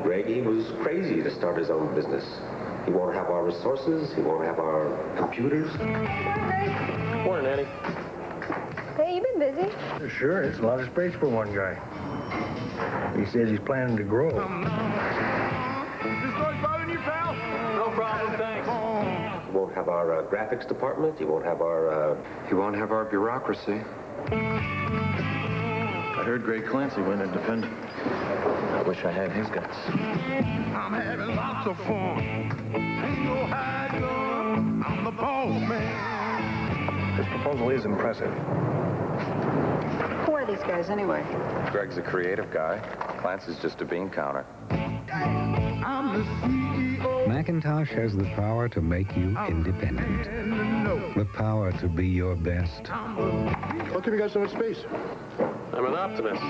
Greg, he was crazy to start his own business. He won't have our resources. He won't have our computers. Morning, Eddie. Hey, you been busy? Sure, it's a lot of space for one guy. He says he's planning to grow. This noise bothering you, pal? No problem, thanks. He won't have our graphics department. He won't have our... He won't have our bureaucracy. I heard Greg Clancy went independent. I wish I had his guts. I'm having lots of fun. Ain't no hide gun. I'm the boss man. This proposal is impressive. Who are these guys, anyway? Greg's a creative guy. Clancy's just a bean counter. I'm the CEO. Macintosh has the power to make you independent. The power to be your best. How come you got so much space? I'm an optimist.